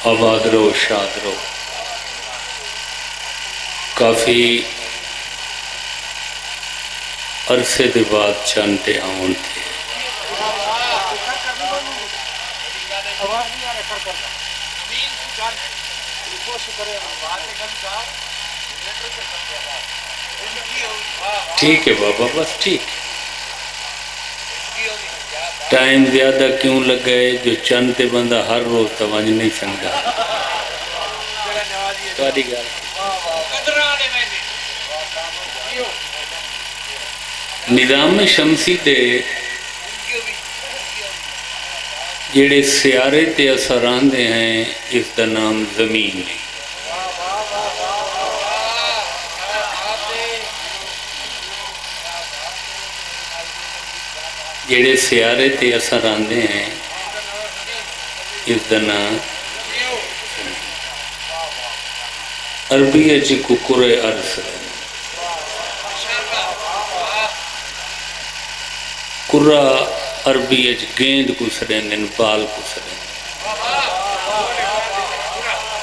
آباد رہو، شاد رہو۔ کافی عرصے دے بعد چانتے آن تھے۔ ٹھیک ہے بابا، بس ٹھیک ہے۔ ٹائم زیادہ کیوں لگا ہے؟ جو چانتے بندہ ہر روز توانج نہیں سنگا۔ نظام شمسی دے جڑے سیارے تے اثر آندے ہیں، اس دا نام زمین ہے۔ جڑے سیارے تے اثر آندے ہیں، اس دا نام عربی اچ کرۂ ارض ہے۔ کرہ عربی اچ گیند کو سڑیں، بال کو سڑیں۔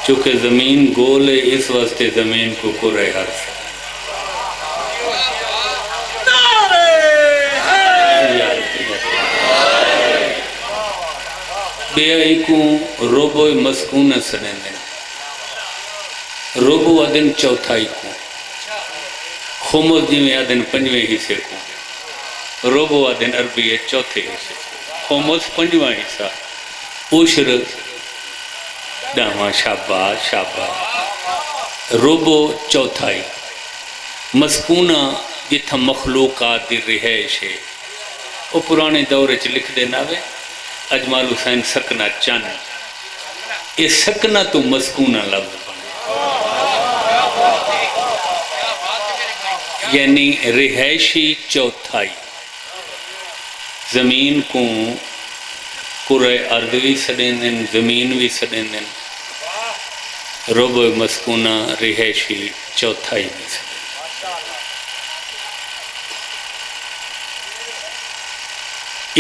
چونکہ زمین گول ہے، اس واسطے زمین کو کرۂ ارض ہے۔ بے آئی کو روبو مسکون سڑیں دیں، روبو آدن چوتھائی کو، خمس جی آدن پنجویں حصے کو، روبو آدن عربی ہے چوتھے حصے، خمس پنجواں حصہ، عشر داواں، شاباش شاباش، روبو چوتھائی، مسکونہ جتھا مخلوقات دی رہائش ہے۔ وہ پرانے دورے چ لکھ دینا وے اجمال حسین سکنہ چن، یہ سکنہ تو مسکونہ لفظ بنے، یعنی رہائشی چوتھائی۔ زمین کو کرۂ ارض بھی سڑیں دیں، زمین بھی سڑیں دیں، ربع مسکونہ رہائشی چوتھائی بھی سڑیں۔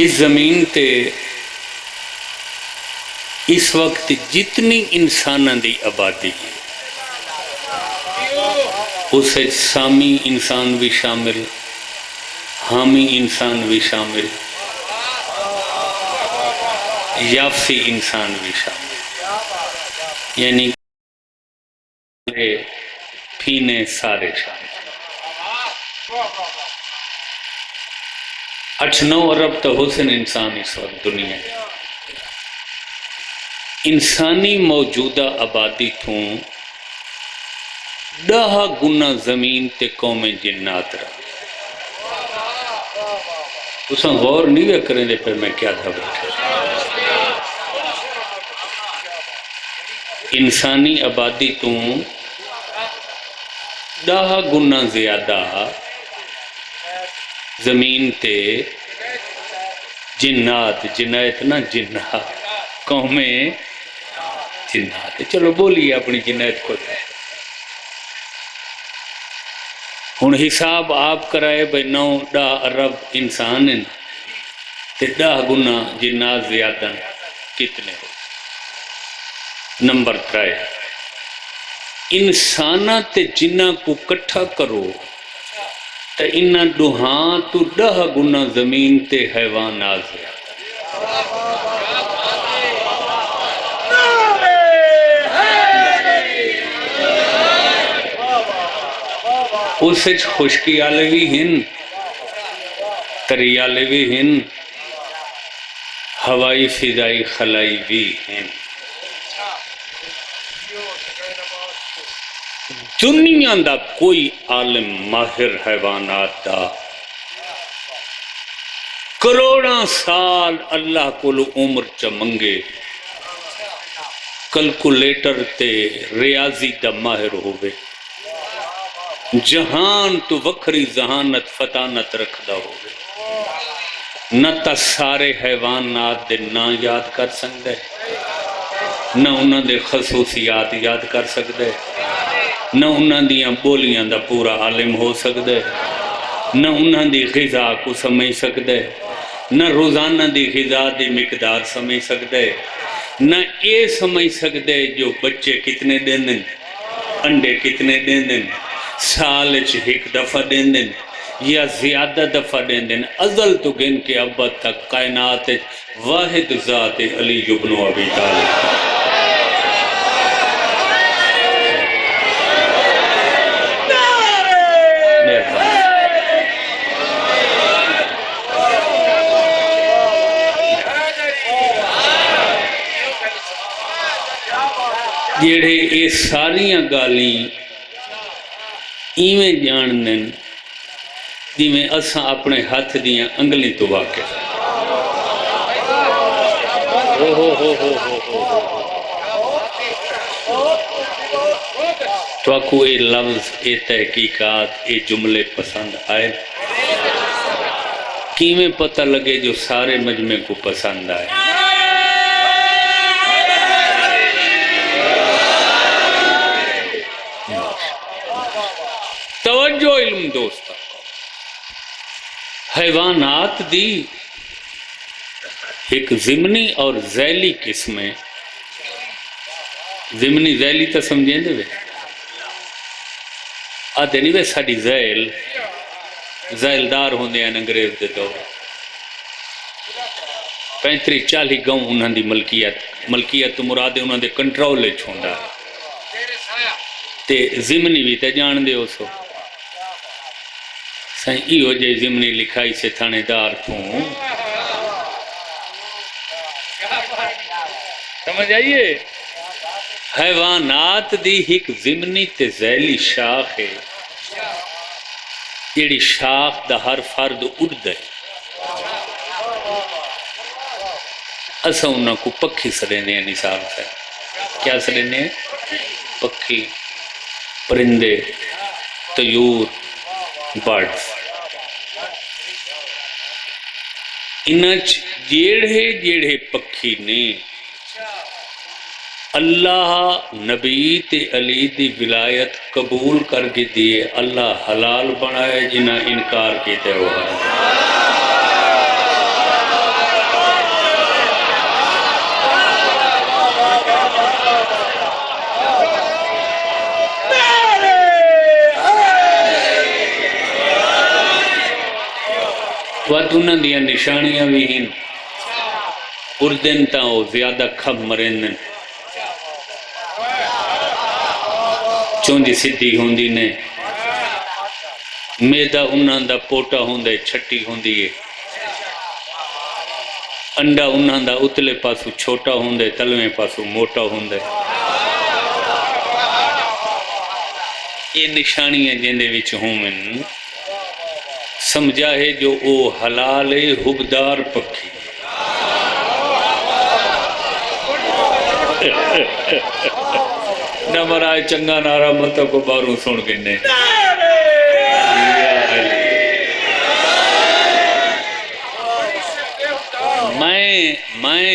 اس زمین تے اس وقت جتنی انسانہ دی آبادی ہے، اس سامی انسان بھی شامل، حامی انسان بھی شامل، یافسی انسان بھی شامل، یعنی پینے سارے شامل۔ 8-9 ارب تو حسن انسان اس وقت دنیا ہے۔ انسانی موجودہ آبادی تھوں 10 گنا زمین تے قوم جنات رہا۔ تساں غور نہیں کریں دے پہ میں کیا تھا بیٹھا۔ انسانی آبادی توں 10 گنا زیادہ زمین تے جنات، جنات نہ جنات، قومیں جنات۔ چلو بولیے اپنی جنات کو دے۔ ہن حساب آپ کرائے بھئی 9-10 ارب انسان ہیں تے 10 گنا جنات زیادہ کتنے ہو؟ نمبر 3، انسانہ تے جنہ کو کٹھا کرو تے انہ دوہاں تو 10 گنا زمین تے حیوانات زیادہ۔ اس سے خشکی آلے بھی ہیں، تری آلے بھی ہیں، ہوائی فضائی خلائی بھی ہیں۔ دنیا دا کوئی عالم ماہر حیوانات دا کروڑاں سال اللہ کو عمر چمنگے، کلکولیٹر تے ریاضی دا ماہر ہوئے، جہان تو وکھری ذہانت فتانت رکھدا ہوئے، نہ تا سارے حیوانات دے نا یاد کر سکدے، نہ انہاں دے خصوصیات یاد کر سکدے، نہ انہاں دیاں بولیاں دا پورا عالم ہو سکدے، نہ انہاں دی غذا کو سمجھ سکدے، نہ روزانہ دی غذا دی مقدار سمجھ سکدے، نہ یہ سمجھ سکتے جو بچے کتنے دن دن، انڈے کتنے دن دن، سال ایک دفعہ دن دن یا زیادہ دفعہ دن دن، ازل تو گن کے ابد تک کائنات واحد ذات علی ابن ابی طالب۔ جیڑے یہ ساریاں گالیں ایویں جان دن جی میں اساں اپنے ہاتھ دیاں انگلیں تو واقف تو آکو اے لفظ، اے تحقیقات، اے جملے پسند آئے؟ کیویں پتہ لگے جو سارے مجمع کو پسند آئے؟ توجہ علم دوست، حیوانات دی ایک ضمنی اور ذیلی قسمیں، ضمنی ذیلی تا سمجھیں دے وے آدھے نہیں وے ساڑی ذیلدار ہوندے ہیں انگریز دے دور 35-40 گاؤں انہاں دی ملکیت مراد انہاں دے کنٹرول چھوندا تے ضمنی بھی تے جان دے ہو سو سائیں ایو جے ضمنی لکھائی سے تھانے دار تھوں سمجھ آئیے حیوانات دی ایک ضمنی تے ذیلی شاخ ہے جیڑی شاخ دا ہر فرد اڑد ہے اسا انہاں کو پکھی سڑینے ہیں نصاب سے کیا سڑینے ہیں؟ پکھی، پرندے، طیور، برڈز انچ جیڑے پکھی نے اللہ نبی تے علی دی ولایت قبول کر کے دیے اللہ حلال بنائے جنہ انکار کیتے ہوا وقت انہاں دیا نشانیاں بھی ہیں اردن تا وہ زیادہ کھب مرندن چوندی سدھی ہوندی نے میدا انہاں دا پوٹا ہوندے چھٹی ہوندی ہے انڈا انہاں دا اتلے پاسو چھوٹا ہوندے تلویں پاسو موٹا ہوندے یہ نشانیاں جندے وچ ہوں من سمجھا ہے جو او حلال حبدار پکھی نہ مرائے چنگا نارا مطا کو باروں سن گنے میں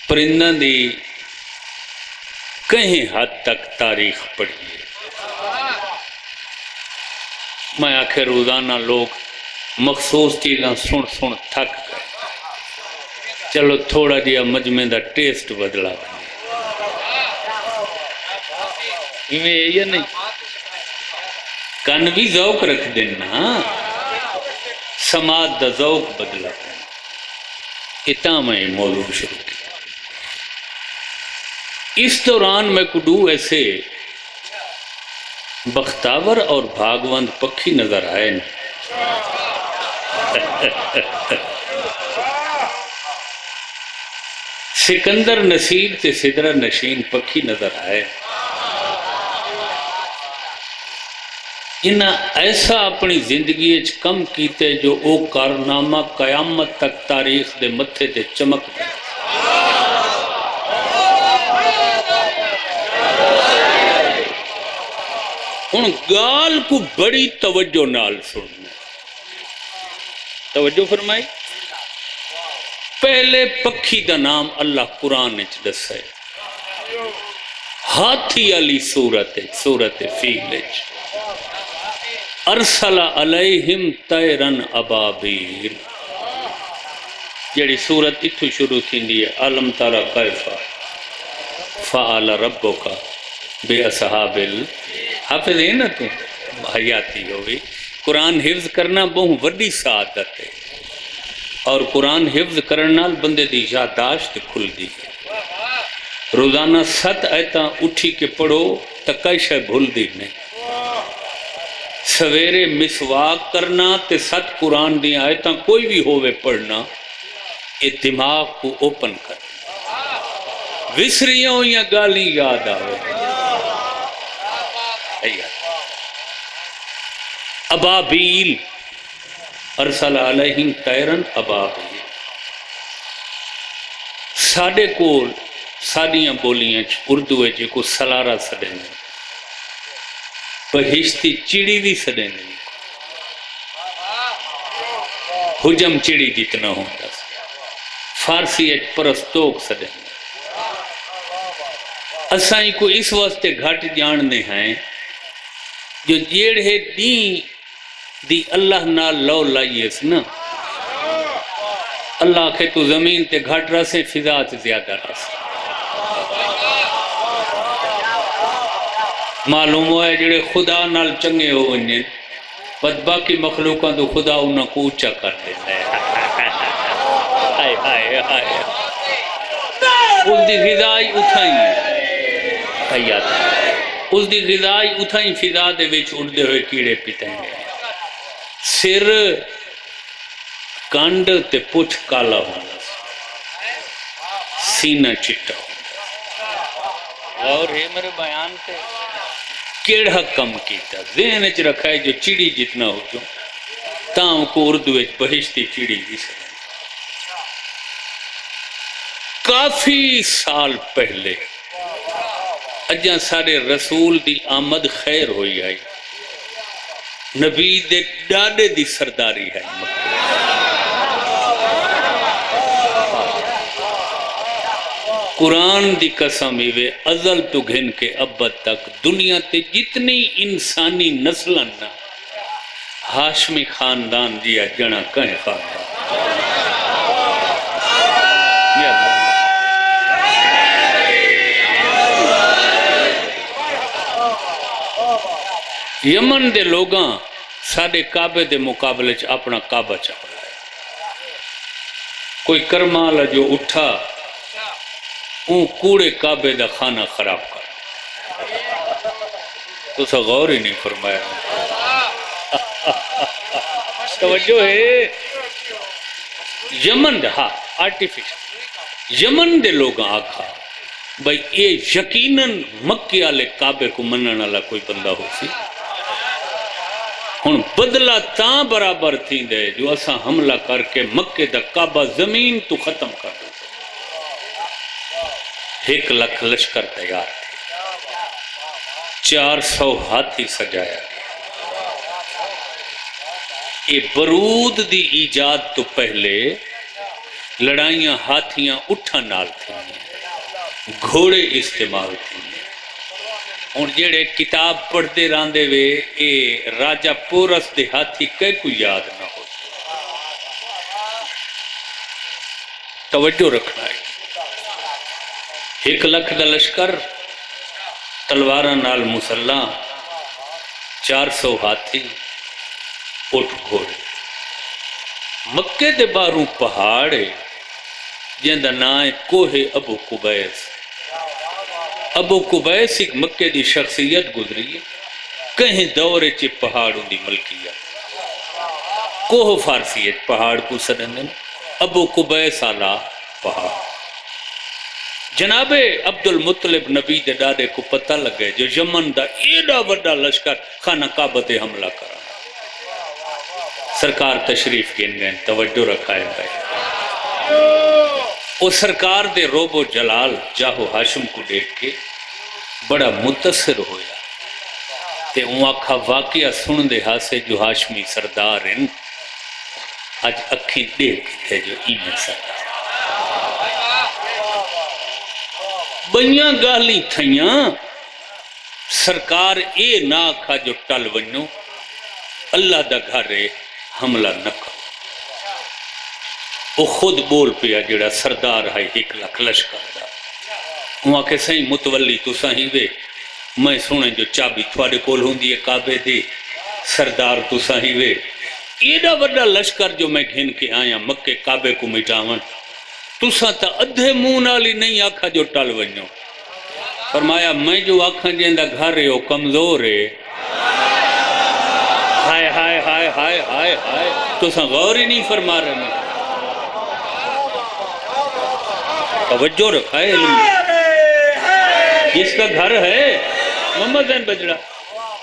پرندہ دی کہیں حد تک تاریخ پڑھی ہے میں آخر روزانہ لوگ مخصوص چیزاں سن تھک گئے چلو تھوڑا جیا مجمع دا ٹیسٹ بدلا بنے یہ نہیں کن بھی ذوق رکھ دینا سماعت دا ذوق بدلا اتنا میں موضوع شروع کیا اس دوران میں کڈو ایسے بختاور اور بھاگوند پکھی نظر آئے سکندر نصیب تے سدرہ نشین پکھی نظر آئے انہاں ایسا اپنی زندگی اچ کم کیتے جو او کارنامہ قیامت تک تاریخ دے متھے تے چمک دے ان گال کو بڑی توجہ نال سننا توجہ فرمائی پہلے پکھی دا نام اللہ قرآن اچ دس ہے ہاتھی علی صورت فیل اچ ارسل علیہم طیرن ابابیل جڑی سورت اتھو شروع تھیندی ہے علم تارا کیفا فعل ربک بے اصحاب حافظ ہے نا تو حیاتی ہوئی قرآن حفظ کرنا بہت وڈی سعادت ہے اور قرآن حفظ کرنا بندے دی یادداشت کھل دی ہے روزانہ 7 آیتاں اٹھی کے پڑھو تکائی شے بھول دی نہیں سویرے مسواک کرنا تے 7 قرآن دی آیتاں کوئی بھی ہوئے پڑھنا یہ دماغ کو اوپن کر وسریوں یا گالی یاد آئے ابابیل ارسل علیہم طیرن ابابیل ساڑے کول ساڑیاں بولیاں اردو ہے جے کو سلارہ سڑے نہیں بہشتی چڑی بھی سڑے نہیں حجم چڑی جتنا ہوتا فارسی ایک پرستوک سڑے نہیں اسائیں کو اس واسطے گھٹ جاننے ہیں جو جیڑے دین دی اللہ نہ لو لائیس نا اللہ کے تو زمین تے گھٹ رسے فضا تے زیادہ رسے معلوم ہوا ہے جڑے خدا نال چنگے ہو ونجے بس باقی مخلوقاں تو خدا انہاں کو اونچا کر دیتا ہے ہائے ہائے ہائے اس دی غذائی اتھائیں حیات اس دی غذائی اتھائیں فضا دے وچ اڑدے ہوئے کیڑے پتنگے سر کانڈ تے پچھ کالا ہونا سینہ چٹا ہونا اور یہ میرے بیان تے کیڑا کم کیتا ذہن اچ رکھا ہے جو چڑی جتنا ہو جو تاں کو اردو اچ بہشتی چڑی بھی سے کافی سال پہلے اجاں سارے رسول دی آمد خیر ہوئی آئی نبی دے ڈاڈے دی سرداری ہے قرآن دی قسم ہوئے ازل تو گھن کے ابد تک دنیا تے جتنی انسانی نسلن ہاشمی خاندان جیا جنا کہیں خاندان یمن دے لوگاں ساڑے کعبے دے مقابلے چ اپنا کعبہ چاہتا ہے کوئی کرمالا جو اٹھا اون کوڑے کعبے دا خانہ خراب کر تو سا غور ہی نہیں فرمایا توجہ ہے یمن دے ہاں آرٹیفیشل یمن دے لوگاں آکھا بھئی یہ یقیناً مکے والے کعبے کو منن والا کوئی بندہ ہو سی ہن بدلہ تاں برابر تھی دے جو اساں حملہ کر کے مکے دا کعبہ زمین تو ختم کر دو 1 لاکھ لشکر تیار تھے 400 ہاتھی سجایا یہ برود دی ایجاد تو پہلے لڑائیاں ہاتھیاں اٹھا نال تھیں گھوڑے استعمال تھیں اور جڑے کتاب پڑھتے راندے وے اے راجہ پورس دے ہاتھی کئی کو یاد نہ ہو توجہ رکھنا ہے 1 لاکھ دا لشکر تلواراں نال مسلح 400 ہاتھی اٹھ گھوڑے مکے دے باہروں پہاڑ جن دا نام ہے کوہ ابو قبیس ابو قبیس ایک مکے دی شخصیت گزری ہے کہیں دورے چے پہاڑوں دی ملکیت کوہ فارسی ہے پہاڑ کو سدن ابو قبیس آلہ پہاڑ جناب عبد المطلب نبی دے ڈاڈے کو پتہ لگے جو یمن دا ایڈا وڈا لشکر خانہ کعبہ تے حملہ کرا سرکار تشریف گن گئے توجہ رکھائے گئے وہ سرکار دے روب و جلال جاہو ہاشم کو دیکھ کے بڑا متاثر ہویا تے وہ آکھا واقعہ سن دے ہاسے جو ہاشمی سردار ہیں آج اکھیں دیکھ ہے جو ایمیں سردار بنیاں گالی تھیاں سرکار اے نہ کھا جو ٹل ونو اللہ دا گھر حملہ نہ کرو وہ خود بول پیا جڑا سردار ہے 1 لاکھ لشکر دا، وہاں کہ سہیں متولی تو سہیں وے، میں سنے جو چابی تھوڑے کول ہوندی ہے کعبے دی، سردار تو سہیں وے، ایڈا وڈا لشکر جو میں گھن کے آیا مکے کعبے کو مٹاون، تسا تا ادھے منہ نالی نہیں آکھا جو ٹل ونجو۔ فرمایا میں جو آکھاں جیندہ گھر ہے وہ کمزور ہے، ہائے ہائے ہائے ہائے ہائے ہائے، تسا غور ہی نہیں فرما رہے ہیں، توجہ رکھا ہے علم جس کا گھر ہے محمد زین بجڑا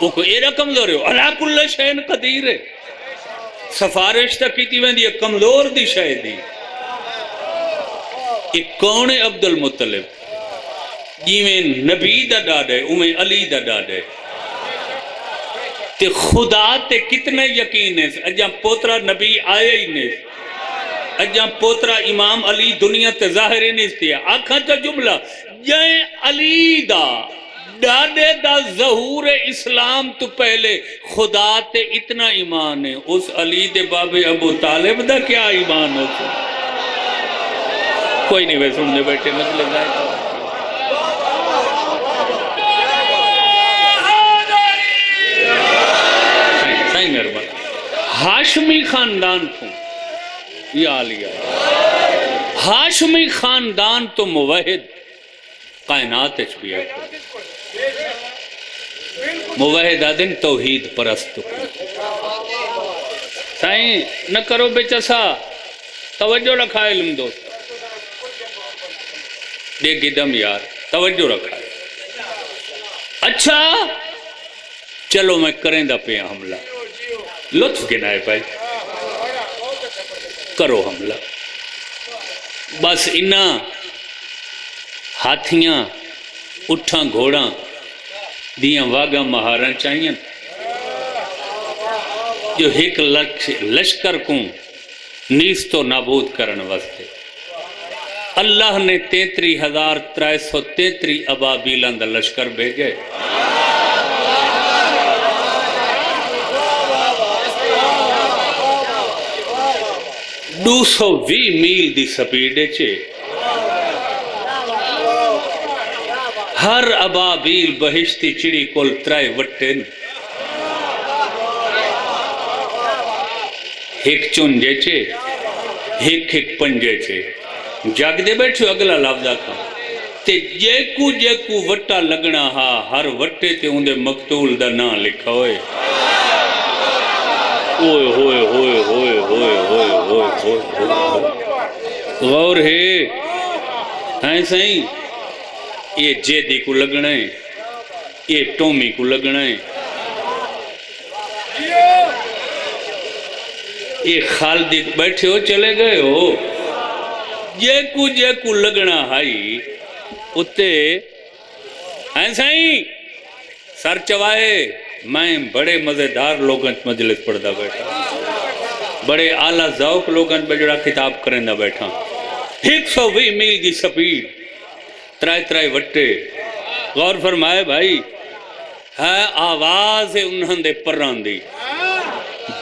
وہ کو ایرا کمزور ہے، علا کل شین قدیر ہے، سفارش تک کیتی ویندی ہے کمزور دی شاید دی۔ ایک کون ہے عبد المطلب جیویں نبی دا ڈاڈے اویں علی دا ڈاڈے تے خدا تے کتنے یقین ہے، اجاں پوترا نبی آئے ہی نہیں، اجاں پوترا امام علی دنیا تے ظاہر ہی نہیں تھیا، آکھاں تا جملہ جائیں علی دا ڈاڈے دا ظہور اسلام تو پہلے خدا تے اتنا ایمان ہے، اس علی دے بابے ابو طالب دا کیا ایمان ہوتا؟ کوئی نہیں وے سننے بیٹھے مطلب ہے سائیں مربان ہاشمی خاندان تھوں یا علیہ ہاشمی خاندان تو موحد کائنات اچھ بھی ہے موحد آدن توحید پرست کو سائیں نہ کرو بے چسا توجہ رکھا علم دوست دے گدم یار توجہ رکھا ہے اچھا چلو میں کریں دا پہ حملہ لطف گنائے بھائی کرو حملہ بس انہا ہاتھیاں اٹھاں گھوڑاں دیاں واگاں مہاراں چاہیے جو 1 لاکھ لشکر کو نیست و نابود کرن واسطے اللہ نے 33,333 ابابیلان دا لشکر بھیجے 220 میل دی سپیڈے چھے ہر ابابیل بہشتی چڑی کول 3 وٹن 1 چنجے چھے 1 پنجے چھے جاگ دے بیٹھو اگلا لفظہ کھا تے جے کو وٹا لگنا ہا ہر وٹے تے اندے مقتول دا نا لکھا ہوئے اوئے ہوئے ہوئے ہوئے ہوئے ہوئے ہوئے غور ہے ہیں سائیں یہ جیدی کو لگنا ہے یہ ٹومی کو لگنا ہے یہ خالدی بیٹھے ہو چلے گئے ہو جے کو لگنا ہائی اتے ہیں سائیں سر چوائے میں بڑے مزیدار لوگاں مجلس پڑھدا بیٹھا بڑے اعلیٰ ذوق لوگاں بجڑا کتاب کریں دا بیٹھا 120 میل کی سپیڈ 3 وٹے غور فرمائے بھائی ہے آواز انہاں دے پران دی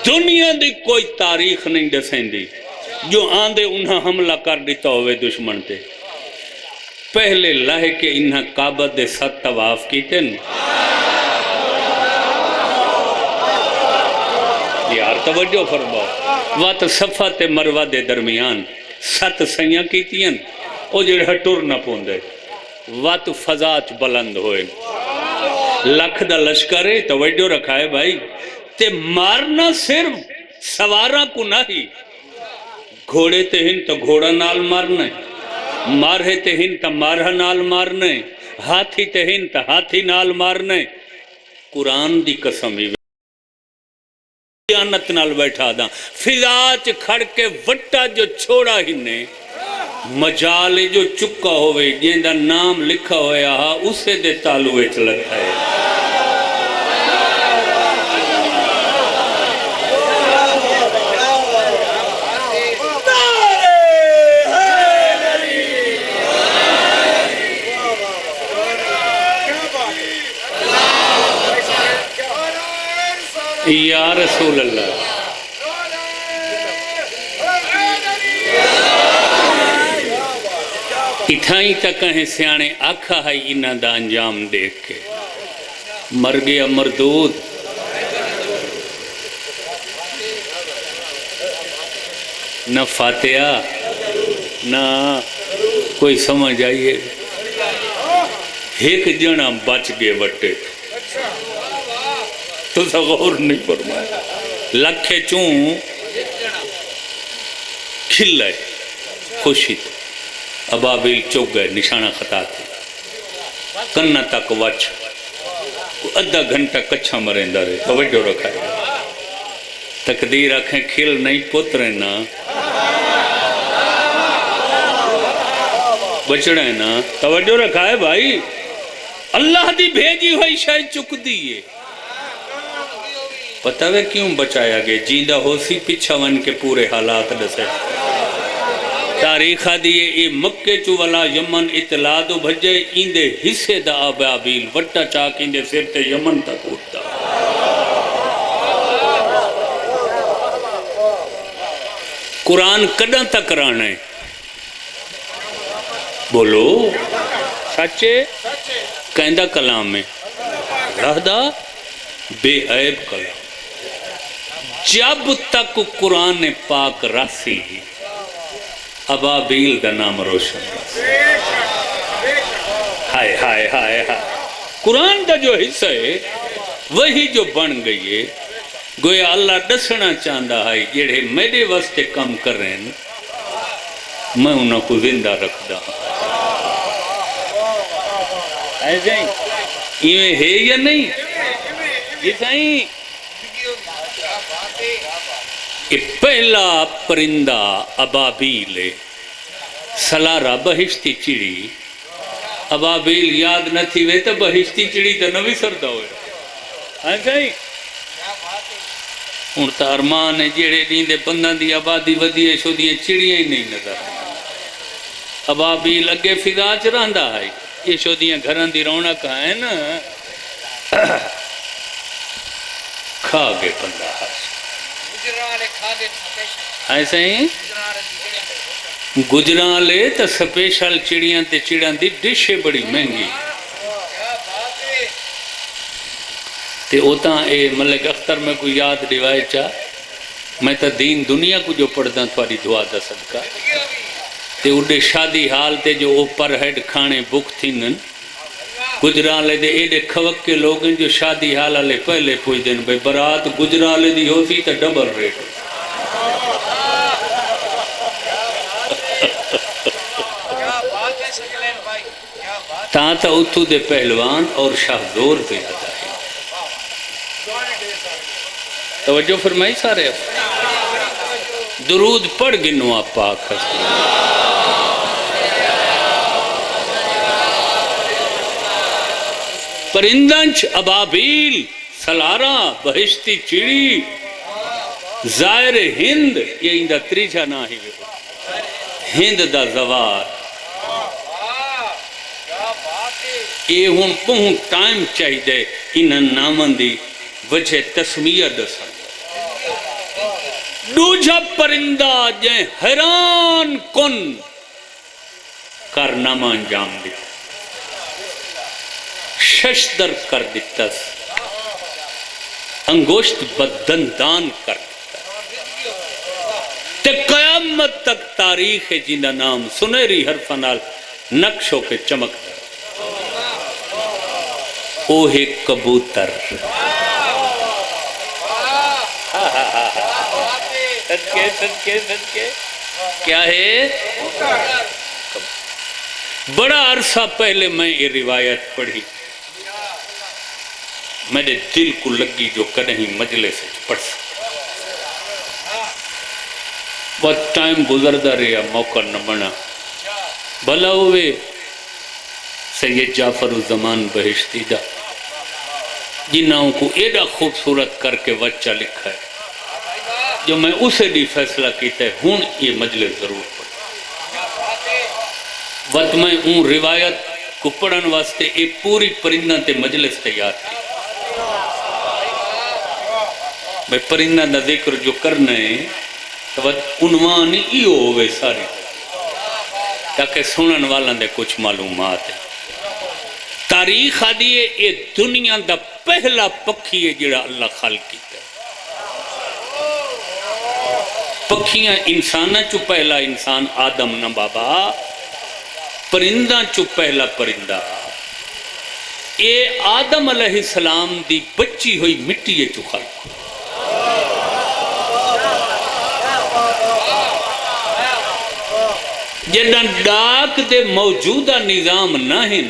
دنیا دی کوئی تاریخ نہیں دسیں دی جو آندے انہاں حملہ کر دیتا ہوئے دشمن تے پہلے لہ کے انہاں کعبہ دے 7 طواف کیتے یار توجہ فرماؤ وات صفا تے مروہ دے درمیان 7 سیاں کیتیاں او جڑا ٹر نہ پوندے وات فضاچ بلند ہوئے لکھ دا لشکر ہے توجہ رکھائے بھائی تے مارنا صرف سوارا کو نہیں گھوڑے تے ہن تو گھوڑا نال مارنے مارے تے ہن تو مارہ نال مارنے ہاتھی تے ہن تو ہاتھی نال مارنے قرآن دی قسم ہی قیانت نال بیٹھا دا فضاچ کھڑ کے وٹا جو چھوڑا ہی نے مجالے جو چکا ہوئے جن دا نام لکھا ہویا ہا اسے دے تالوے چلتا ہے یا رسول اللہ اتھائی تا کہیں سیانے آکھا ہے انہاں دا انجام دیکھ کے مر گیا مردود نہ فاتحہ نہ کوئی سمجھ آئیے ایک جنا بچ گئے وٹے تو سا غور نہیں فرمایا لکھے چون کھل ہے خوشی ابابیل چوک گئے نشانہ خطا تھی کنہ تک وچ ادھا گھنٹہ کچھا مرندہ رہے توجہ رکھا ہے تقدیر آنکھیں کھل نہیں پترے نا بچڑے نا توجہ رکھا ہے بھائی اللہ دی بھیجی ہوئی شاید چک دیئے پتہ ہے کیوں بچایا گئے جیندہ ہو سی پچھا ون کے پورے حالات دسے تاریخہ دیئے اے مکے چو والا یمن اطلاع دو بھجے ایندے حصے دا ابابیل وٹا چاک ایندے سرتے یمن تک اٹھتا قرآن کدھاں تک رانے بولو سچے کہندہ کلام میں رہدہ بے عیب کلام جب تک قرآن پاک راسی ابابیل دا نام روشن ہائے ہائے ہائے ہائے قرآن دا جو حصہ ہے وہی جو بن گئی ہے گویا اللہ دسنا چاندہ ہے جڑے میرے واسطے کم کر رہے ہیں میں انہوں کو زندہ رکھ دا ایسے ہی یہ ہے یا نہیں یہ سائیں پہلا پرندہ ابابیل سلارہ بہشتی چڑی ابابیل یاد نہ تھی وے تو بہشتی چڑی تو نوی سردہ ہوئے ایسا ہی ان تا ارمان ہے جیڑے دیندے بندہ دی آبادی ودیے شو دیئے چڑیاں ہی نہیں نظر ابابیل اگے فضا چ رہندا ہے یہ شو دیئے گھران دی رونق ہے نا کھا گے بندہ ایسے ہی گجران لے تا سپیشل چڑیاں تے چڑیاں دی ڈشے بڑی مہنگی تے اوتاں اے ملک اختر میں کوئی یاد روایت چاہ میں تا دین دنیا کو جو پڑھتا تھوڑی دعا دا صدقہ تے اڈے شادی حال تے جو اوپر ہیڈ کھانے بک تھینن گجران لے دے ایڈے کھوک کے لوگ ہیں جو شادی حالہ لے پہلے پوچھ دیں بھئی برات گجران لے دی ہو سی تا ڈبل ریٹ تاں تا اتھو دے پہلوان اور شاہدور زیادہ ہے توجہ فرمائی سارے درود پڑھ گنو آپ پاک ہستی پرندنچ ابابیل سلارہ بہشتی چڑی زائر ہند یہ اندہ تریجہ نہ ہی ہند دا زوار یہ ہون پہن ٹائم چاہی دے انہاں نامن دی وجہ تسمیہ دسن دوجہ پرندہ جائیں حیران کن کارنامہ انجام دیتا ششدر کر دیتا انگوشت بدندان کر دیتا تے قیامت تک تاریخ جنہ نام سنہری حرفنال نقشوں کے چمک در اوہ کبوتر صدقے کیا ہے بڑا عرصہ پہلے میں یہ روایت پڑھی میرے دل کو لگی جو کہیں مجلس سے پڑھ سکتا بہت ٹائم گزردہ رہا موقع نہ بنا بھلا ہوئے سید جعفر الزمان بہشتی دا جنہوں کو ایڈا خوبصورت کر کے وچہ لکھا ہے جو میں اسے بھی فیصلہ کیتا ہے ہون یہ مجلس ضرور پڑھا وقت میں ان روایت کو پڑھن واسطے ایک پوری پرندہ تے مجلس تیار کی میں پرندہ دا ذکر جو کرنا ہے تو عنوان ہی ہوئے ساری تاکہ سنن والوں دے کچھ معلومات ہے۔ تاریخ آدھی ہے یہ دنیا دا پہلا پکھی ہے جڑا اللہ خلق کیتا ہے۔ پکھیاں انسانہ چو پہلا انسان آدم نہ بابا، پرندہ چو پہلا پرندہ، اے آدم علیہ السلام دی بچی ہوئی مٹی چو خلق۔ جداں ڈاک دے موجودہ نظام نہ ہیں،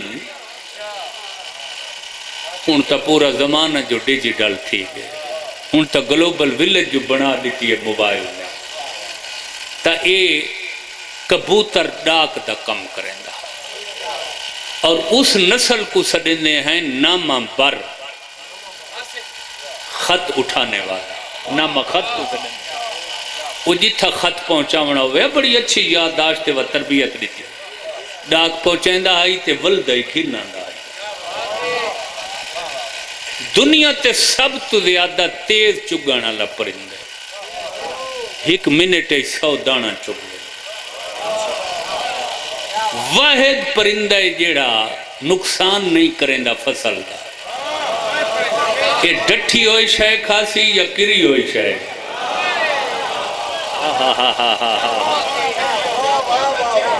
ہن تا پورا زمانہ جو ڈیجیٹل تھی گئے، ہن تا گلوبل ولیج جو بنا دیتی ہے موبائل میں، تا اے کبوتر ڈاک دا کم کریں دا، اور اس نسل کو سڈنے ہیں نامہ بر، خط اٹھانے والا، نامہ خط کو سڈنے وہ جتھا خط پہنچاونا ہوئے بڑی اچھی یادداشت و تربیت دیتی، ڈاک پہنچائندہ آئی تے ولدائی کھرنا آئی۔ دنیا تے سب تو زیادہ تیز چگانا اللہ پرندہ ہے، ایک منٹ 100 دانا چگ لے، واحد پرندہ ہے جیڑا نقصان نہیں کریں دا فصل دا، کہ ڈٹھی ہوئی شے کھاسی یا کری ہوئی شے۔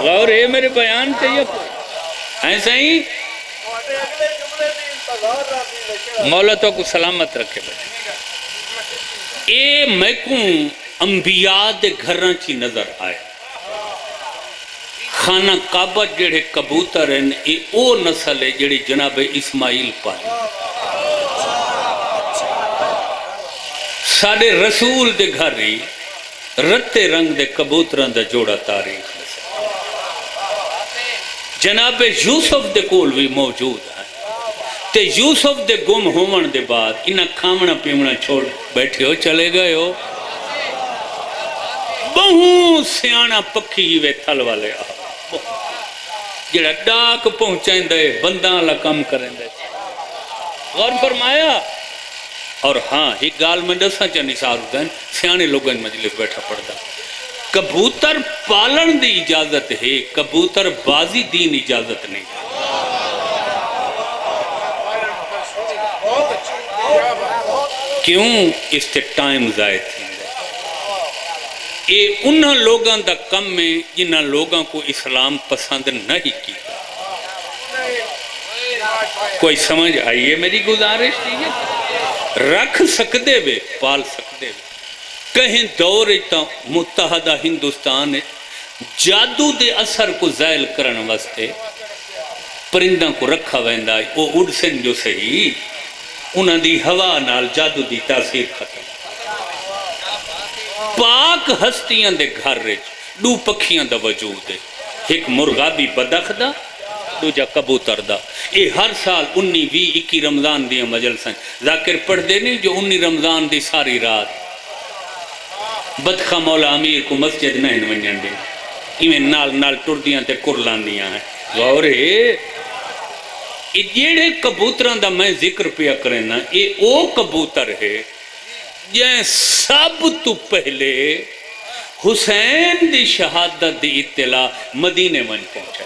غور ہے میرے بیان تے یہ ایسا ہی مولا تو کو سلامت رکھے بھائی۔ اے میں کو انبیاء دے گھراں چی نظر آئے، خانہ کعبہ جڑے کبوتر ہیں، اے او نسل ہے جڑی جناب اسماعیل پالی، ساڑے رسول دے گھر ہی رتے رنگ دے کبوتران دا جوڑا تاریخ جناب یوسف دے کول بھی موجود ہے، تے یوسف دے گم ہومن دے بعد انہاں کھامنا پیمنا چھوڑ بیٹھے ہو چلے گئے ہو، بہت سیانا پکھی وے تھل والے جڑا ڈاک پہنچائیں دے بنداں اللہ کم کریں دے، غور فرمایا۔ اور ہاں ایک گال میں دساں چا نثار ہوتا ہے، سیانے لوگوں مجلس بیٹھا پڑتا، کبوتر پالن دی اجازت ہے، کبوتر بازی دین اجازت نہیں ہے۔ کیوں؟ اس تے ٹائم ضائع تھی، یہ انہاں لوگاں دا کم میں جنہاں لوگاں کو اسلام پسند نہیں کی۔ کوئی سمجھ آئیے میری گزارش دیئے، رکھ سکتے بے پال سکتے بے۔ کہیں دور تا متحدہ ہندوستان جادو دے اثر کو زائل کرن واسطے پرندہ کو رکھا ویندا ہے، وہ اڑ سن جو صحیح انہاں دی ہوا نال جادو دی تاثیر ختم۔ پاک ہستیاں دے گھر رچ دو پکھیاں دا وجود ہے، ایک مرغابی بدخ دا، دوجا کبوتر دا۔ یہ ہر سال 19 20 21 رمضان دیا مجلسیں ذاکر پڑھ دے نہیں، جو 19 رمضان دی ساری رات بدخہ مولا امیر کو مسجد نہیں ونجن دے، ایویں نال نال ٹردیاں تے کرلان دیاں ہیں۔ غور ہے یہ جیڑے کبوتران دا میں ذکر پیا کریں نا، یہ او کبوتر ہے جائیں سب تو پہلے حسین دی شہادت دی اطلاع مدینے من پہنچا۔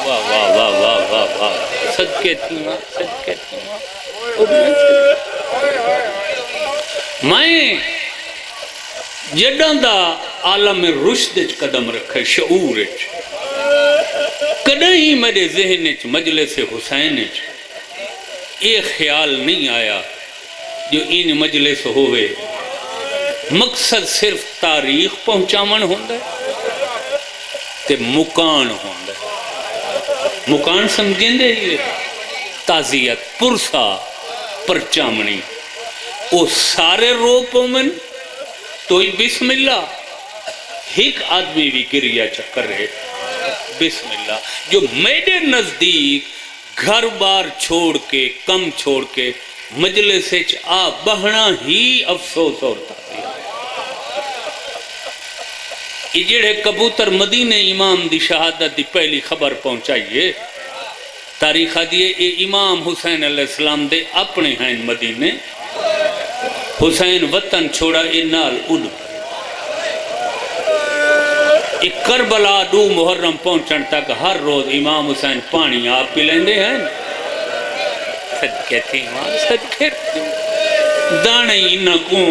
واہ واہ واہ واہ واہ واہ، صدقے تھی ماں، صدقے تھی ماں۔ میں جڑاں دا عالم رشد قدم رکھے، شعور کدیں ہی میرے ذہن مجلس حسین یہ خیال نہیں آیا جو ان مجلس ہوئے مقصد صرف تاریخ پہنچاون ہوندے تے مکان ہوندے۔ مکان سمجھیں دے ہی تعزیت پرسا پرچامنی او سارے روپوں میں تو بسم اللہ ایک آدمی بھی گریا چکر رہے بسم اللہ، جو میرے نزدیک گھر بار چھوڑ کے کم چھوڑ کے مجلس آ بہنا ہی افسوس اور تھا۔ یہ جڑے کبوتر مدینے امام دی شہادت دی پہلی خبر پہنچائیے، تاریخ دیئے اے امام حسین علیہ السلام دے اپنے ہیں مدینے، حسین وطن چھوڑا اے نال اڑ ایک کربلا 2 محرم پہنچن تک ہر روز امام حسین پانی آپ پی لیندے ہیں. صدقے تھی ماں صدقے دانے انہاں کو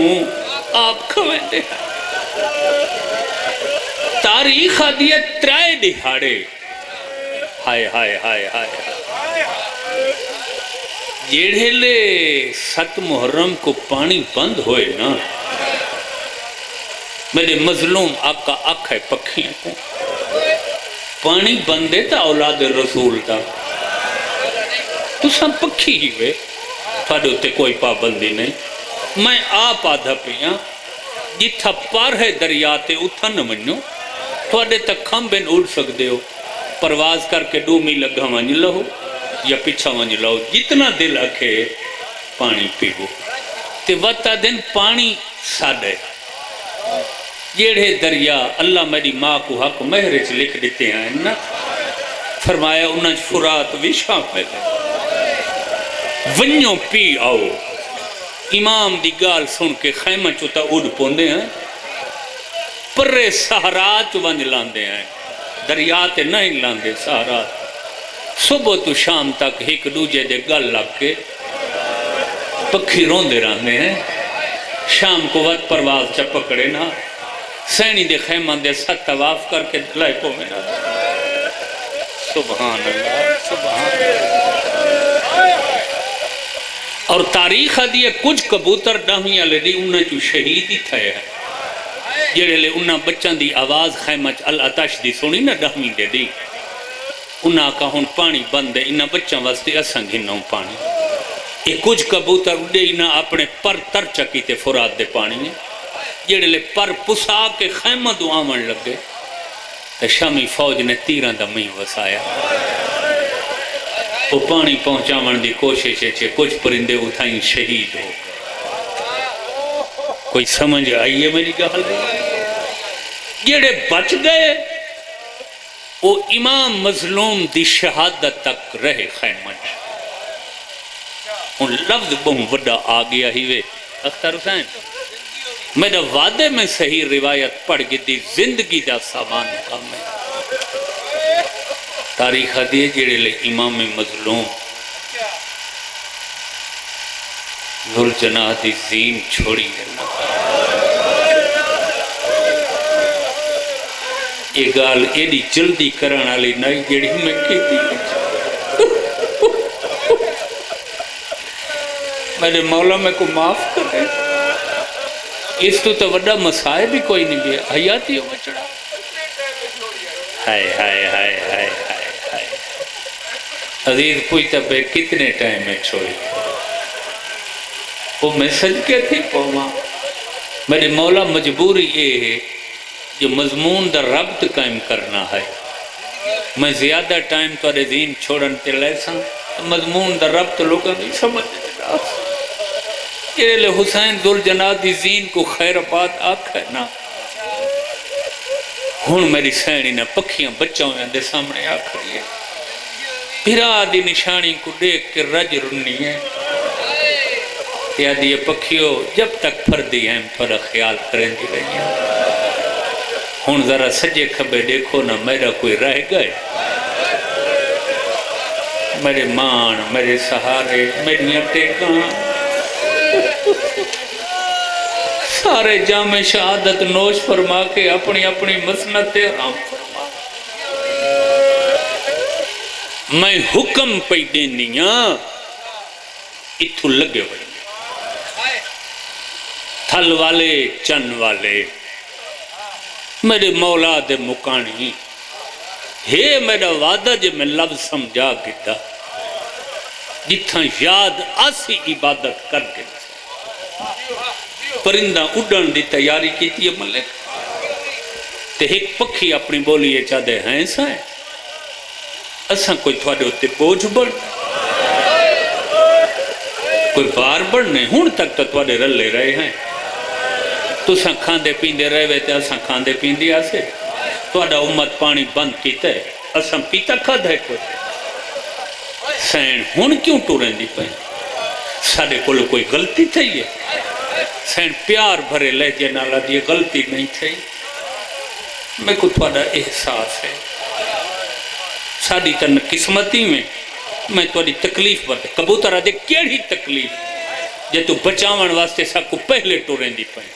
آپ کھویندے ہیں. تاریخ دیئے 3 دہاڑے ہائے ہائے ہائے ہائے جیڑے لے 7 محرم کو پانی بند ہوئے نا میرے مظلوم آقا آکھے پکھیں کو پانی بندے تا اولاد رسول تا تو سب پکھی ہی وے تھوڑے ہوتے کوئی پابندی نہیں. میں آپ آدھا پیاں جتھا پار ہے دریاتے اتھا نہ منو تھوڑے تک کھم بین اڑ سکتے ہو پرواز کر کے 2 میل لگا ونج لہو یا پچھا ونج لہو جتنا دل اکھے پانی پیو تے وطا دن پانی ساڑے جیڑے دریا اللہ میری ماں کو حق مہرچ لکھ دیتے ہیں نا فرمایا انہاں فرات بھی شامل ہے ونیوں پی آؤ. امام دی گال سن کے خیمہ چوتا اڑ پوندے ہیں پرے سہرات ونج لاندے ہیں دریاتے نہیں لاندے سہرات صبح تو شام تک ایک دوجے دے گل لگ کے پکھی روندے رہنے ہیں. شام کو وقت پرواز چا پکڑے نا سینی دے خیمہ دے ساتھ طواف کر کے دلائے کو منا. سبحان اللہ سبحان اللہ. اور تاریخ دیئے کچھ کبوتر ڈاہمیاں لے دی انہیں جو شہید ہی تھے ہیں جیڑے لے انہاں بچان دی آواز خیمچ الاتش دی سنی نا ڈاہمی دے دی انہاں کا ہون پانی بندے انہاں بچان واسطے اسنگ ہنوں پانی. ایک کچھ کبوتر اڑے انہاں اپنے پر تر چکی تے فرات دے پانی ہیں جیڑے لے پر پسا کے خیمہ دو آمن لگے تے شامی فوج نے تیران دا مہی وسایا. وہ پانی پہنچاون دی کوشش ہے کچھ پرندے اٹھائیں شہید ہو. کوئی سمجھ آئیے میری گال جیڑے بچ گئے وہ امام مظلوم دی شہادت تک رہے خیمہ. ان لفظ بہت وڈا آگیا ہی وے اختر حسین میرا وعدے میں صحیح روایت پڑھ گئی دی زندگی دا سامان کام ہے. تاریخ دیئے جیڑے لے امام مظلوم ذوالجناح دی زین چھوڑی ہے نا یہ گال ایڈی جلدی کرانا لی نائی جیڑی میں کہتی میرے مولا میں کو معاف کرے اس تو وڈا مسائل بھی کوئی نہیں بھی حیاتی ہو بچڑا. ہائے ہائے ہائے ہائے ہائے عزیز پوچھتا بے کتنے ٹائم میں چھوڑی وہ میں صدقے تھی پوما میرے مولا مجبوری یہ ہے جو مضمون دا ربط قائم کرنا ہے. میں زیادہ ٹائم تو دین چھوڑن تے لیسا مضمون دا ربط لوگاں نہیں سمجھ دیتا. یہ لے حسین ذوالجناح دی زین کو خیر آباد آکھ ہے نا ہون میری سینی نے پکھیاں بچوں دے سامنے آ کھڑی ہے پھرا دی نشانی کو دیکھ کے رج رنی ہے یا دی پکھیوں جب تک پھردی ہیں تھوڑا خیال کریں دی رہی ہیں. ہون ذرا سجے کھبے دیکھو نا میرا کوئی رہ گئے میرے مان میرے سہارے میری ٹیکاں سارے جامع شہادت نوش فرما کے اپنی اپنی مسنت حرام فرما. میں حکم پہ دینیاں اتھو لگے ہوئے تھل والے چن والے میرے مولا دے مکانی ہے میرا وعدہ جے میں لفظ سمجھا گتا جتھاں یاد آسی عبادت کر کے پرندہ اڈن دی تیاری کی تھی ملک تے ایک پکھی اپنی بولی یہ چاہتے ہیں سائیں اساں کوئی تھوڑے ہوتے بوجھ بڑھ کوئی بار بڑھنے ہون تک تو تھوڑے رلے رہے ہیں تو ساں کھاندے پیندے رہے ہوئے تے اساں کھاندے پیندے آسے تھوڑا امت پانی بند کیتا ہے اساں پیتا کھا دے کوئی سین ہون کیوں ٹوریں دی پہیں سارے کل کوئی غلطی تھی ہے سین پیار بھرے لہجے نالا دی غلطی نہیں تھی میں کو تھوڑا احساس ہے ساری تن قسمتی میں تھوڑی تکلیف بتا کبوتر آدھے کیڑی تکلیف جے تو بچاون واسطے سا کو پہلے ٹوریں دی پائیں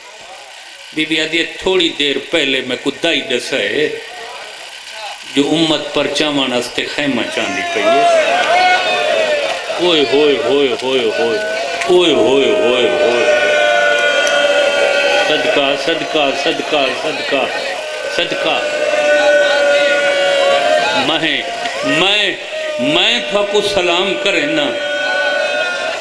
بی بی آدھی تھوڑی دیر پہلے میں کو دائی دسا ہے جو امت پر چاون واسطے خیمہ چاندی پئی ہے اوئے ہوئے ہوئے ہوئے ہوئے اوئے ہوئے ہوئے ہوئے صدقہ صدقہ صدقہ صدقہ صدقہ میں تھا کو سلام کریں نا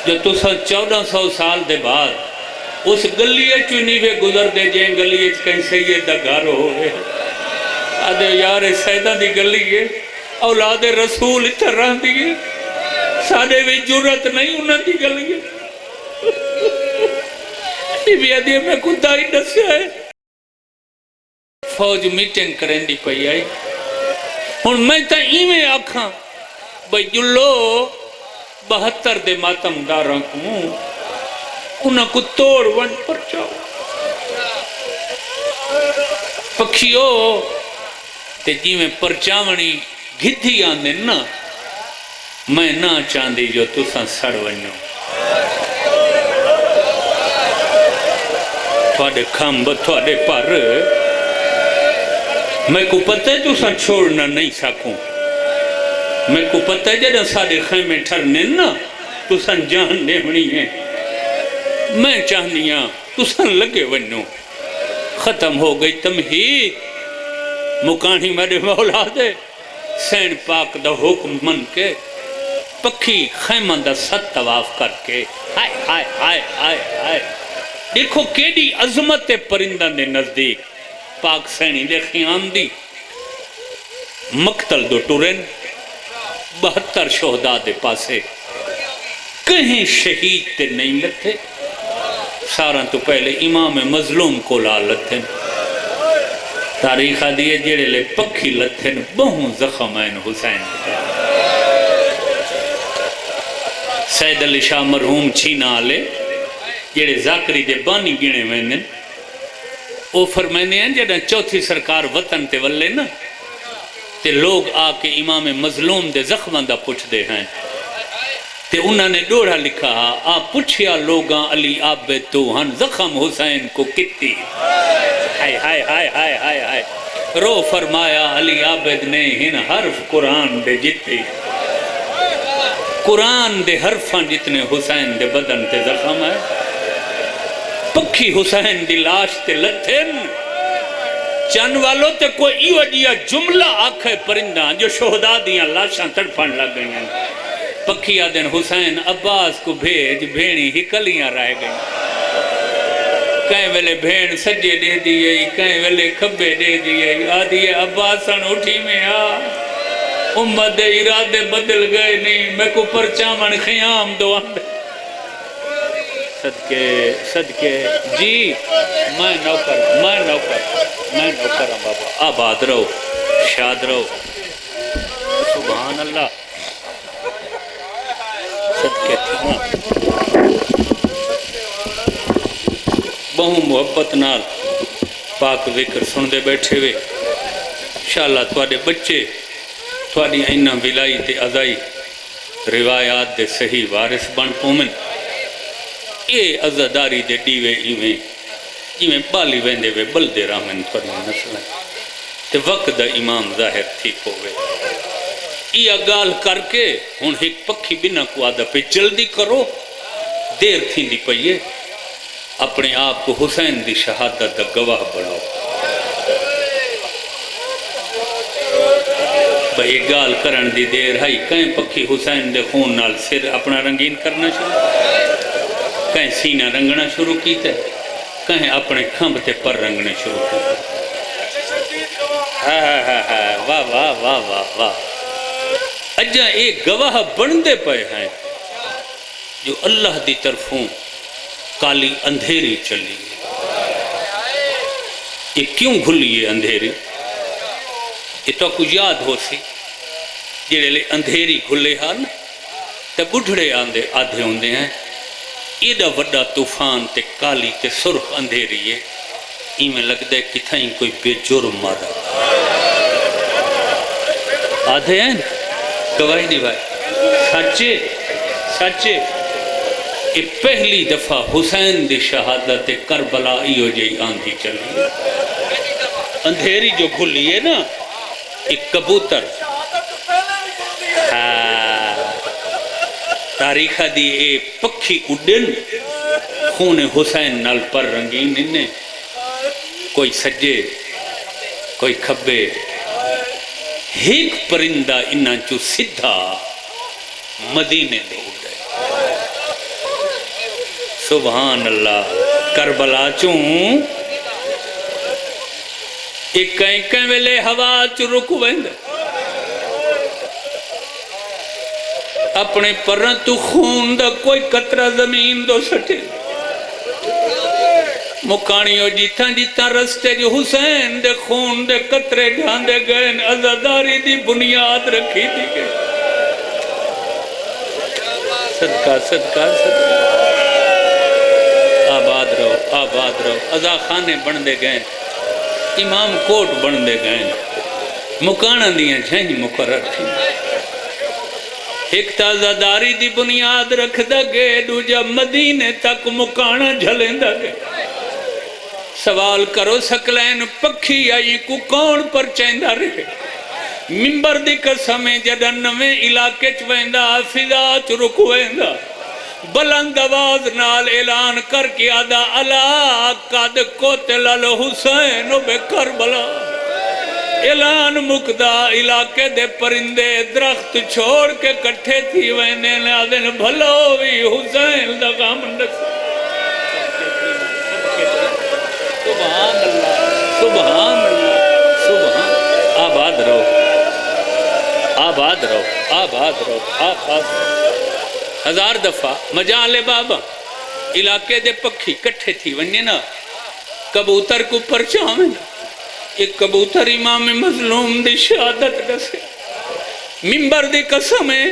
جو تسا 1400 سال دے بعد اس گلیے چنی وے گزر دے جائیں گلیے کہیں سید دا گھر ہوئے آدھے یار سیدہ دی گلیے اولاد رسول اتر رہ دیئے ساڑھے بھی جرت نہیں انہاں دی گلیے بھی آدھے میں کدائی نسے آئے فوج میٹنگ کریں دی پئی آئی ہن میں تا ایمیں آکھاں بھئی جلو 72 دے ماتم داراں کو انہاں کو توڑ ون پر جاؤ پکھیو تے جی میں پرچاونی گھدھی آندے نا میں نہ چاندی جو تساں سڑ ونیو تھوڑے کھمب تھوڑے پر میں کو پتہ ہے تساں چھوڑنا نہیں سکوں میں کو پتہ ہے جڑا سارے خیمے ٹھرنے نا تساں جان دے ہونی ہے میں چاہنیاں تساں لگے ونیو ختم ہو گئی تمہید مکانی میرے مولا دے سین پاک دا حکم من کے پکھی خیمہ دا ست طواف کر کے ہائے ہائے ہائے ہائے ہائے دیکھو کیڑی عظمت پرندہ دے نزدیک پاک سینی دے خیام دی مقتل دو ٹورن 72 شہداء دے پاسے کہیں شہید تے نہیں لتھے سارا تو پہلے امام مظلوم کو لا لتھے تاریخہ دیئے جیڑے لے پکھی لتھے بہوں زخمین حسین سید علی شاہ مرحوم چھینا آلے جیڑے ذاکری دے بانی گینے میں او فرمائنے ہیں جیڑا چوتھی سرکار وطن تے ولے نا تے لوگ آکے امام مظلوم دے زخمہ دا پوچھ دے ہیں تے انہوں نے ڈوڑا لکھا آپ پوچھیا لوگاں علی عابد تو ہن زخم حسین کو کتی ہائے ہائے ہائے ہائے ہائے ہائے رو فرمایا علی عابد نے ہن حرف قرآن دے جتی قرآن دے حرفاں جتنے حسین دے بدن تے زخم ہے پکھی حسین دی لاش تے لتھن چند والوں تے کوئی ایو جیا جملہ آکھے پرندہ جو شہداء دیاں لاشاں تڑپن لگ گئی ہیں پکھی آدن حسین عباس کو بھیج بھینی ہی کلیاں رہ گئی کہیں ویلے بھین سجے دے دیئے کہیں ویلے کھبے دے دیئے آدھیے عباسن اٹھی میں امت دے ارادے بدل گئے نہیں میں کو پرچامن خیام دو آندے صدقے جی میں نوکر ہوں بابا آباد رہو شاد رہو سبحان اللہ صدقے بہوں محبت نال پاک ذکر سن دے بیٹھے ہوئے انشاءاللہ تواڈے بچے تواڈی اینا ولائی تے ازائی روایات دے صحیح وارث بن پومن اے عزاداری دے ڈیوے ایویں بالی ویندے وے بلدے رامن تواڈی نسلیں تے وقت دا امام ظاہر تھی ہوئے یہ گال کر کے ہن ایک پکھی بنا کو آدھا پہ جلدی کرو دیر تھی دی پئیے اپنے آپ کو حسین دی شہادت دا گواہ بڑھاؤ بھئی گال کرن دی دیر ہے کہیں پکھی حسین دے خون نال سر اپنا رنگین کرنا شروع کہیں سینہ رنگنا شروع کیتے کہیں اپنے کھمب تے پر رنگنے شروع کیتے واہ واہ واہ واہ واہ اجا ایک گواہ بندے پہ ہیں جو اللہ دی طرفوں کالی اندھیری چلی یہ کیوں گھلی ہے اندھیری یہ تو کچھ یاد ہو سی جڑے لے اندھیری گھلے ہاں تے بڑھڑے آدھے ہوندے ہیں ایڈا وڈا طوفان تے کالی تے سرخ اندھیری ہے ایویں لگتا ہے کتھائیں کوئی بے جرم مارا آدھے ہیں گواہی نہیں بھائی سچے سچے یہ پہلی دفعہ حسین دی شہادت کربلا ایو جی آندھی چلی اندھیری جو کھلی ہے نا ایک کبوتر تاریخہ دی اے پکھی اڈن خون حسین نال پر رنگین انہیں کوئی سجے کوئی کھبے ایک پرندہ انہاں چو سدھا مدینے دے اڈے سبحان اللہ کربلا چوں ایک کہیں کہیں ویلے ہوا چو رکو ویندے اپنے پرن تو خون دا کوئی قطرہ زمین دو سٹے مکانیوں جیتاں جیتاں رستے جو حسین دے خون دے قطرے ڈھاندے گئے عزاداری دی بنیاد رکھی دی گئے صدقہ صدقہ صدقہ آباد رہو عزا خانے بن دے گئے امام کوٹ بن دے گئے مکانہ دیاں جھائیں مقرر تھی ایک تازہ داری دی بنیاد رکھ دا گئے دوجہ مدینے تک مکانہ جھلیں دا گئے سوال کرو سکلین پکھی آئی کو کون پر چیندہ رہے ممبر دی قسمیں جدن میں علاقے چویندہ فضات رکویندہ بلند آواز نال اعلان کر کے آدھا اللہ قد قتل الحسین بے کربلا اعلان مقدہ علاقے دے پرندے درخت چھوڑ کے کٹھے تھی وینے آدھن بھلو بھی حسین دا غم نس سبحان اللہ سبحان اللہ سبحان آباد رہو آباد رہو آباد رہو آباد رہو ہزار دفعہ مجال بابا علاقے دے پکھی کٹھے تھی ونجے نا کبوتر کو پرچاویں نا ایک کبوتر امام مظلوم دی شہادت دسے ممبر دی قسمیں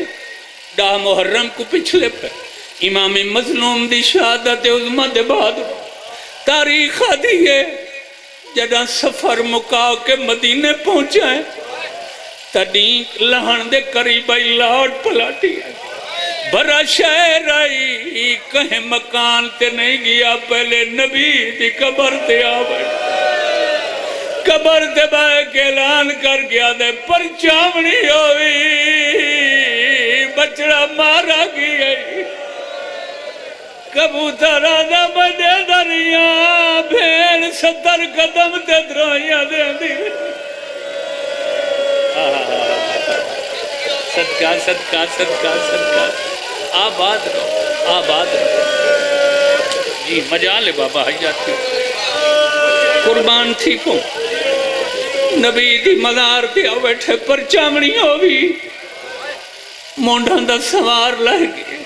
ڈاہ محرم کو پچھلے پر امام مظلوم دی شہادت عظمہ دے بعد تاریخ دیئے جدہ سفر مکاو کے مدینے پہنچائیں تڈینک لہن دے قریبائی لاٹ پلاٹی ہے برا شہر آئی کہیں مکان تے نہیں گیا پہلے نبی دی قبر تے آوے قبر تے بائے کے اعلان کر گیا دے پرچاونی ہوئی بچڑا مارا گیا کبوتر آدھا بجے دریا بھیڑ 70 قدم تے دروئیاں دے دی صدقہ صدقہ صدقہ صدقہ آباد رہو آباد رہو جی مجال بابا حیاتی قربان تھی کو نبی دی مزار پہ بیٹھے پر چامڑی ہوئی مونڈھان دا سوار لہ گئے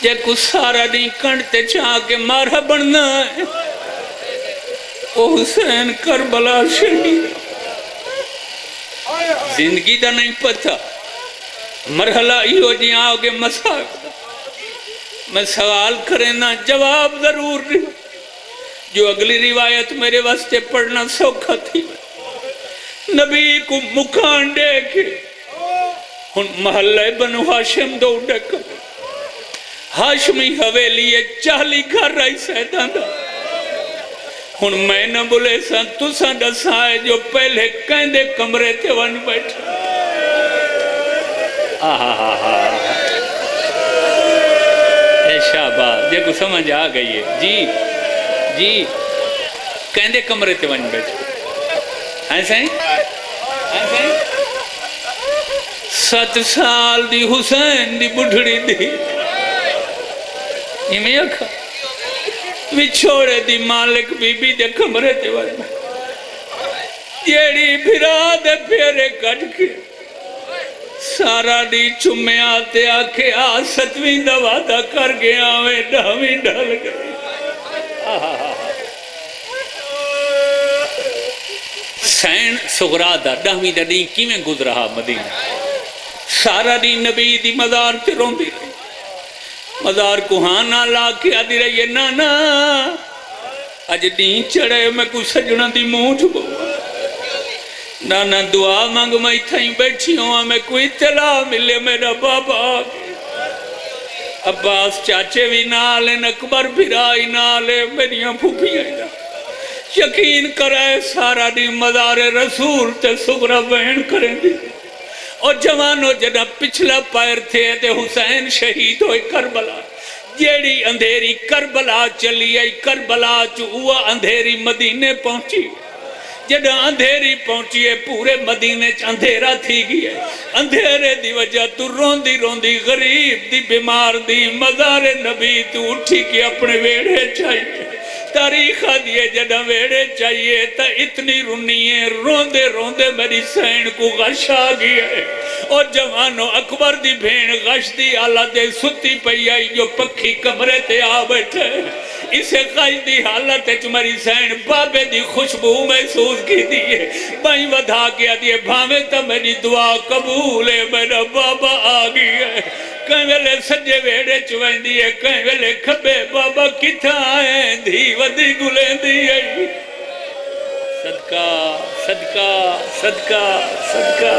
جے کچھ سارا نہیں کنٹے چاہ کے مارہ بڑھنا ہے او حسین کربلا شہید زندگی دا نہیں پتا مرحلہ ہو جی آگے مساق میں سوال کریں نا جواب ضرور نہیں جو اگلی روایت میرے واسطے پڑھنا سوکھا تھی نبی کو مکان دیکھے ہن محلہ بنو ہاشم دو ڈک ہاشمی حویلی 40 گھر رہی سیدان دا ہن میں نہ بولے سا تو سا ڈسائے جو پہلے کہیں دے کمرے تے ون بیٹھا اے شاباش جے کو سمجھ آ گئی ہے جی جی کہیں دے کمرے تے ون بیٹھا ہیں سائیں 7 سال دی حسین دی بڑھڑی دی یہ میں اکھا وچھوڑے دی مالک بی بی دے کمرے تے ون جیڑی بھرا دے پھیرے کٹ کے سارا دی چمے آتے آکے 7ویں دا وعدہ کر گیا میں 10ویں ڈھل گئی سین سغرا دا 10ویں دا دیں کی میں گزرہا مدینہ سارا دی نبی دی مزار تے رون دی رہی مزار کو ہاں نہ لا کے آدھی رہی ہے نانا اج دین چڑھے میں کو سجنا دی مونٹھ بو نانا دعا مانگ میں تھیں بیٹھی ہوں میں کوئی اطلاع ملے میرا بابا عباس چاچے بھی نالے اکبر بھرائی نالے میریاں پھوپیاں یقین کرائے سارا دی مزار رسول تے سغرا بہن کریں دی اور جوانو جنہ پچھلا پائر تھے تے حسین شہید ہوئے کربلا جیڑی اندھیری کربلا چلی آئی کربلا چوہا اندھیری مدینے پہنچی جدہ اندھیری پہنچی ہے پورے مدینے اندھیرا تھی گئی ہے اندھیرے دی وجہ تو روندی روندی غریب دی بیمار دی مزار نبی تو اٹھی کے اپنے ویڑے چاہیے تاریخہ دیے جدہ ویڑے چاہیے تا اتنی رونی ہے روندے روندے میری سین کو غش آ گئی ہے اور جوانو اکبر دی بھین غش دی حالت ستی پئی آئی جو پکھی کمرے تے آ بیٹھے اسے غش دی حالت میری سین بابے دی خوشبو محسوس کی دیئے بائیں ودھا کیا دیئے بھاوے تا میری دعا قبول ہے میرا بابا آ گئی ہے کہیں ویلے سجے ویڑے چوہیں دیئے کہیں ویلے کھبے بابا کتھا آئیں دھی ودی گلیں دیئے صدقہ صدقہ صدقہ صدقہ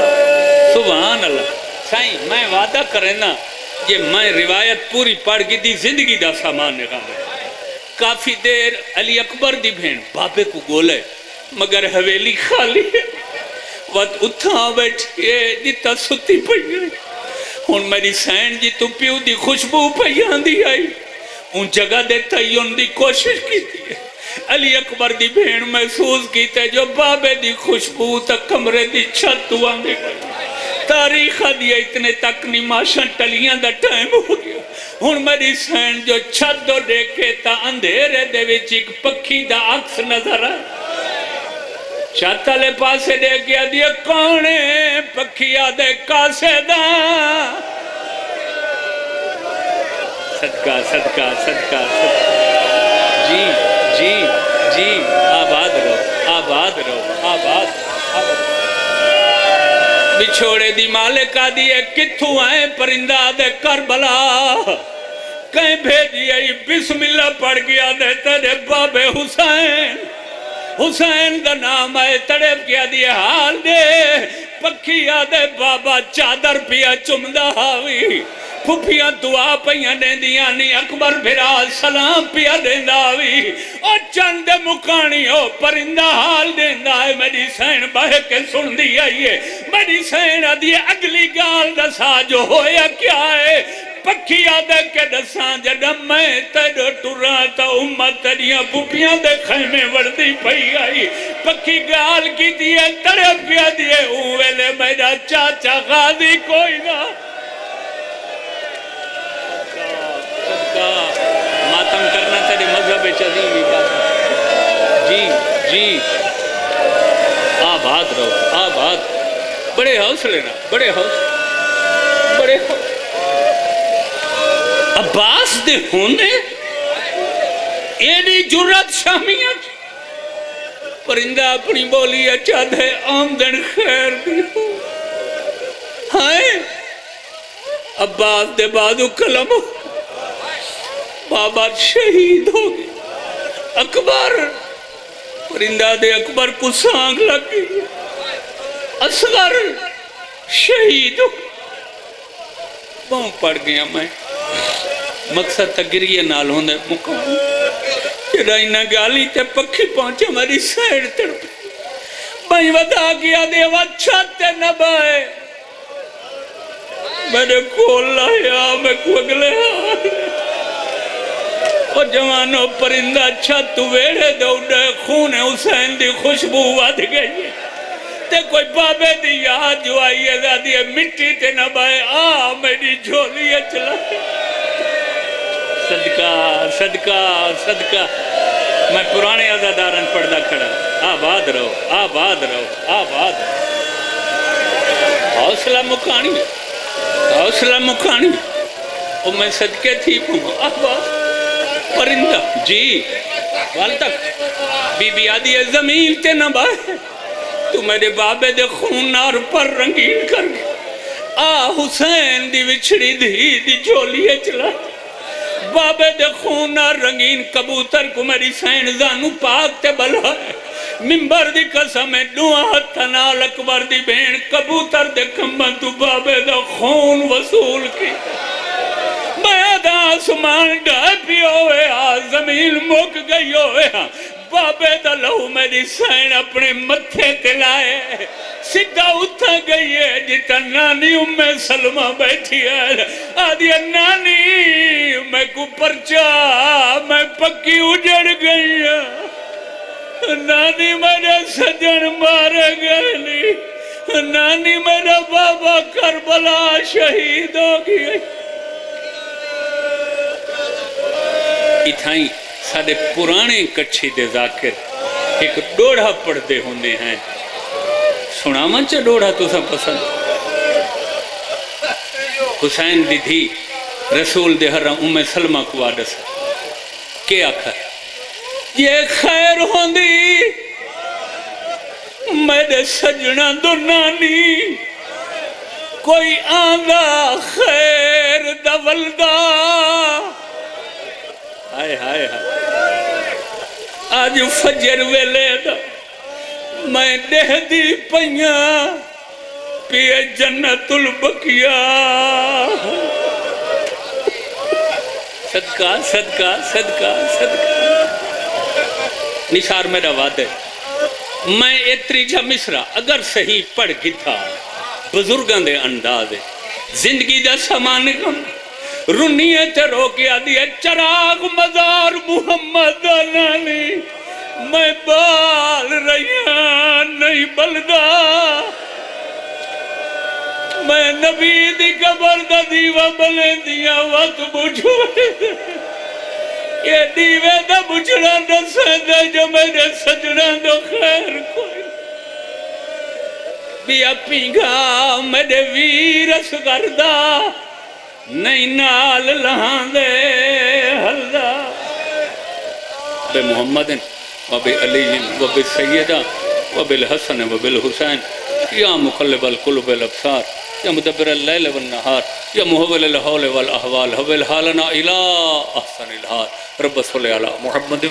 سبحان اللہ سائیں میں وعدہ کریں نا یہ میں روایت پوری پڑھ کی دی زندگی دا سامان نگاہ ہے کافی دیر علی اکبر دی بھین بابے کو گولے مگر حویلی خالی ہے وقت اتھا بیٹھئے جتا ستی پئی ہے ان میری سین جی تو پیو دی خوشبو پیان دی آئی ان جگہ دیتا ہی ان دی کوشش کی تھی علی اکبر دی بھین محسوس کی تے جو بابے دی خوشبو تا کمرے دی چھت ہوا دے گئی تاریخہ دیا اتنے تک نماشن ٹلیاں دا ٹائم ہو گیا ہن میری سین جو چھت دو دیکھے تا اندھیرے دے وچ ایک پکھی دا عکس نظر آئے چھت لے پاسے دے گیا دیا کونے پکھیا دے کاسے دا صدقہ صدقہ صدقہ جی جی جی آباد رہو آباد رہو آباد بچھوڑے دی مالکہ دیئے کتھو آئیں پرندہ دے کربلا کہیں بھیجی آئی بسم اللہ پڑھ گیا دے تیرے باب حسین حسین دا نام آئے تڑپ کیا دیئے حال دے پکھی آدھے بابا چادر پیا چمدہ آوی پھوپیاں دعا پہیاں دیندیاں نہیں اکبر بھرا سلام پیا دینداوی اور چند مکانی ہو پرندہ حال دینداوی میری سین بہ کے سن دی آئیے میری سین آدھی اگلی گال دسا جو ہویا کیا ہے پکھی آدھے کے دسان جدم میں تیرے ٹوران تا امت تیریاں پھوپیاں دے خیمے وردی پئی آئی پکھی گال کی دیئے تڑپ کیا دیئے اوہلے میرا چاچا غازی کوئی نہ ماتم کرنا تیرے مذہب چاہیے جی جی آباد رہو آباد بڑے حوصلے نا بڑے حوصلے بڑے حوصلے عباس دے ہونے ایڈی جرات شامیت پرندہ اپنی بولی اچھا دے آمدن خیر دی ہو ہائے عباس دے بازو کلم ہو بابا شہید ہو گئے اکبر پرندہ دے اکبر کو سانگ لگ گئی اصغر شہید ہو بہت پڑھ گیا میں مقصد تگریہ نال ہونے مقام جڑا انہا گالی تے پکھی پہنچے میری سائڈ تڑپ بھائی ودا کیا دے وچھت تے نبائے میرے کول لایا میں کو اگلے آئے اور جوانو پرندہ چھت ویڑے دوڑے خون حسین دی خوشبو ود گئی تے کوئی بابے دی یاد جو آئی ہے دادی مٹی تے نبائے میری جھولی چلا صدقہ صدقہ صدقہ میں پرانے عزادارن پردہ کھڑا آباد رہو آباد رہو آباد حوصلہ مکانی حوصلہ مکانی اور میں صدقے تھی پہوں آباد پرندہ جی والتک بی بی آدھی ہے زمین تے نبائے تو میرے بابے دے خون نار پر رنگین کر گئے حسین دی وچھڑی دی جھولی چلا بابے دے خون نہ رنگین کبوتر کو میری سین زانو پاک تے بلا ہے ممبر دی قسم دعا ہتھ نال اکبر دی بین کبوتر دے کمبن تو بابے دا خون وصول کی میں دا آسمان ڈھا پی ہوئے زمین مک گئی ہوئے بابے دا لہو میری سین اپنے متھے تلائے سدھا اتھا گئی ہے جتا نانی سلمہ بیٹھی ہے آدھی نانی میں کو پرچا میں پکی اجڑ گئی ہے نانی میرے سجن مارے گئے نانی میرا بابا کربلا شہید ہو گئی اتھائیں سادے پرانے کچھی دے ذاکر ایک ڈوڑا پڑھتے ہوندے ہیں سنا منچہ ڈوڑا تو سب پسند حسین دی دھی رسول دے حرم سلمہ کو آدھس کیا کھر یہ خیر ہوندی میرے سجنہ دو نانی کوئی آندہ خیر دا ولدہ ہائے ہائے ہائے آج فجر ویلے دا میں دہ دی پئیاں پیے جنت البقیہ صدقہ صدقہ صدقہ صدقہ نثار میرا وعدہ میں اتری جا مصرہ اگر صحیح پڑھ گتا بزرگاں دے انداز زندگی دا سامان کم رنیت روکیا دیا چراغ مزار محمد نانی میں بال رہیاں نہیں بلدا میں نبی دی قبر دا دیوہ بلے دیا وقت بجھوڑے یہ دیوے دا بجھڑا نسے دے جو میرے سجنہ دو خیر کوئی بیا پینگا میرے ویرس گردہ نہیں نال لہاں دے حلدہ بے محمد و بے علی و بے سیدہ و بے الحسن و بے الحسین یا مقلب القلوب الابصار یا مدبر اللیل والنہار یا محول الحول والاحوال حول حالنا الى احسن الحال رب صلی علی محمد